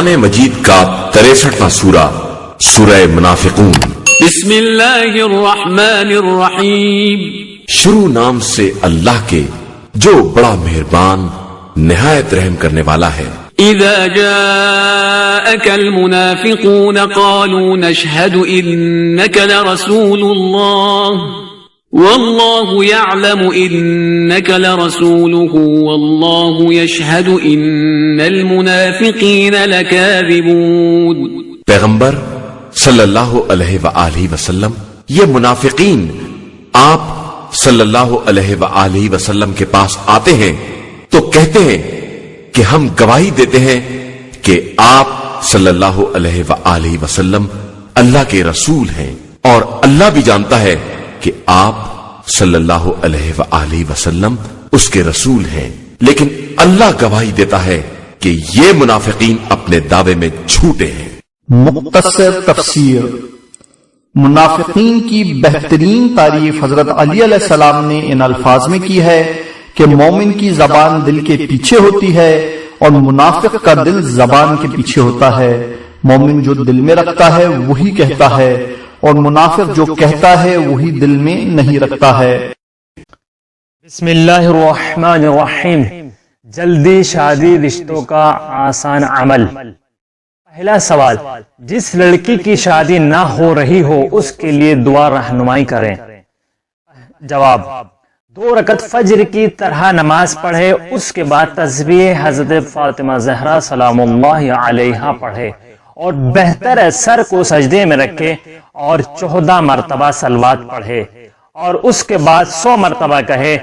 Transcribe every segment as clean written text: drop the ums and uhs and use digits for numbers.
قرآن مجید کا 63واں سورہ سورہ منافقون۔ بسم اللہ الرحمن الرحیم۔ شروع نام سے اللہ کے جو بڑا مہربان نہایت رحم کرنے والا ہے۔ اذا جاءك المنافقون قالوا نشهد انك لرسول الله والله يعلم انك لرسوله والله يشهد ان المنافقين لكاذبون۔ پیغمبر صلی اللہ علیہ وآلہ وسلم، یہ منافقین آپ صلی اللہ علیہ وآلہ وسلم کے پاس آتے ہیں تو کہتے ہیں کہ ہم گواہی دیتے ہیں کہ آپ صلی اللہ علیہ وآلہ وسلم اللہ کے رسول ہیں، اور اللہ بھی جانتا ہے کہ آپ صلی اللہ علیہ وآلہ وسلم اس کے رسول ہیں، لیکن اللہ گواہی دیتا ہے کہ یہ منافقین اپنے دعوے میں جھوٹے ہیں۔ مختصر تفسیر۔ منافقین کی بہترین تعریف حضرت علی علیہ السلام نے ان الفاظ میں کی ہے کہ مومن کی زبان دل کے پیچھے ہوتی ہے اور منافق کا دل زبان کے پیچھے ہوتا ہے۔ مومن جو دل میں رکھتا ہے وہی کہتا ہے، اور منافق جو کہتا ہے وہی دل میں نہیں رکھتا ہے۔ بسم اللہ الرحمن الرحیم۔ جلدی شادی رشتوں کا آسان عمل۔ پہلا سوال، جس لڑکی کی شادی نہ ہو رہی ہو اس کے لیے دعا رہنمائی کریں۔ جواب، 2 رکعت فجر کی طرح نماز پڑھے، اس کے بعد تسبیح حضرت فاطمہ زہرا سلام اللہ علیہا پڑھے، اور بہتر ہے سر کو سجدے میں رکھے اور 14 مرتبہ صلوات پڑھے، اور اس کے بعد 100 مرتبہ کہے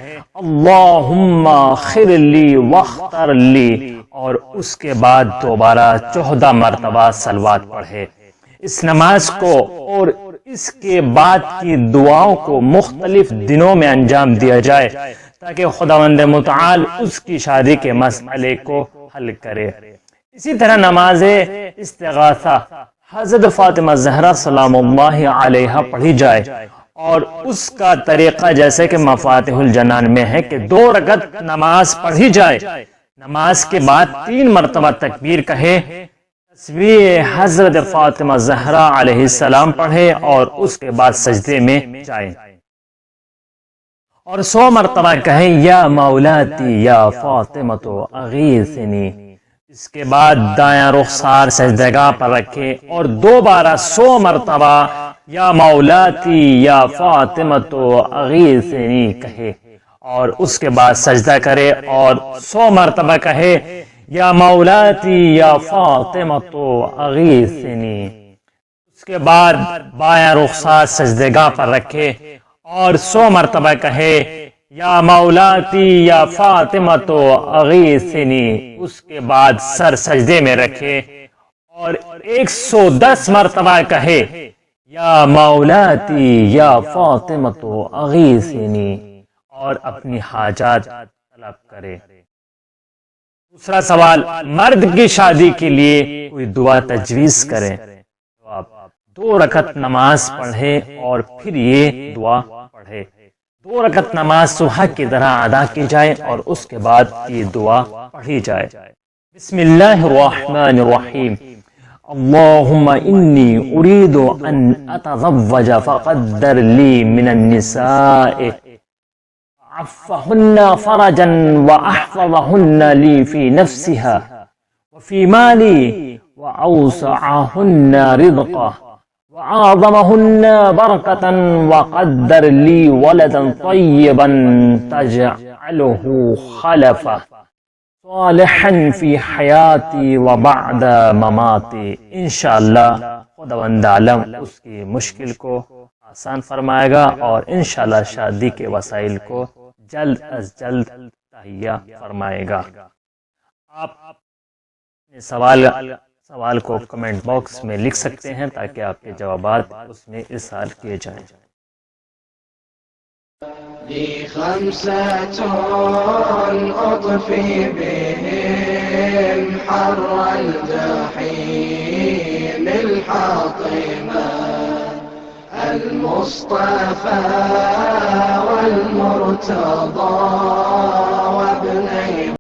اللہم اغفر لی واختر لی، اور اس کے بعد دوبارہ 14 مرتبہ صلوات پڑھے۔ اس نماز کو اور اس کے بعد کی دعاؤں کو مختلف دنوں میں انجام دیا جائے تاکہ خداوند متعال اس کی شادی کے مسئلے کو حل کرے۔ اسی طرح نماز استغاثہ حضرت فاطمہ زہرا سلام اللہ علیہا پڑھی جائے، اور اس کا طریقہ جیسے کہ مفاتیح الجنان میں ہے کہ 2 رکعت نماز پڑھی جائے، نماز کے بعد 3 مرتبہ تکبیر کہے، تسبیح حضرت فاطمہ زہرا علیہ السلام پڑھے، اور اس کے بعد سجدے میں جائے، اور 100 مرتبہ کہے یا مولاتی یا فاطمہ اغیثنی۔ اس کے بعد دایاں رخسار سجدگاہ پر رکھے اور دوبارہ 100 مرتبہ یا مولاتی یا فاطمہ اغیثنی کہے، اور اس کے بعد سجدہ کرے اور 100 مرتبہ کہے یا مولاتی یا فاطمہ اغیثنی۔ اس کے بعد بایاں رخسار سجدگاہ پر رکھے اور 100 مرتبہ کہے یا مولاتی یا فاطمہ اغیثنی۔ اس کے بعد سر سجدے میں رکھے اور 110 مرتبہ کہے یا مولاتی یا فاطمہ اغیثنی، اور اپنی حاجات طلب کرے۔ دوسرا سوال، مرد کی شادی کے لیے کوئی دعا تجویز کرے۔ 2 رکعت نماز پڑھے اور پھر یہ دعا پڑھے۔ 2 رکعت نماز صبح کی طرح ادا کی جائے اور اس کے بعد یہ دعا پڑھی جائے۔ بسم اللہ الرحمن الرحیم۔ اللہم انی ارید ان اتزوج فقدر لی من النساء عفہن فرجا واحفظہن لی فی نفسها وفی مالی واوسعہن رزقا وعاظمہن برکتا وقدر لی ولدا طیبا تجعلہ خلفا صالحا فی حیاتی وبعد مماتی۔ انشاءاللہ خداوند عالم اس کی مشکل کو آسان فرمائے گا، اور انشاءاللہ شادی کے وسائل کو جلد از جلد تہیہ فرمائے گا۔ آپ اپنے سوال کو کمنٹ باکس میں لکھ سکتے ہیں تاکہ آپ کے جوابات اس میں ارسال کیے جائیں۔ لي 5 أطفي بهم حر الجحيم الحاطمة، المصطفى والمرتضى وابني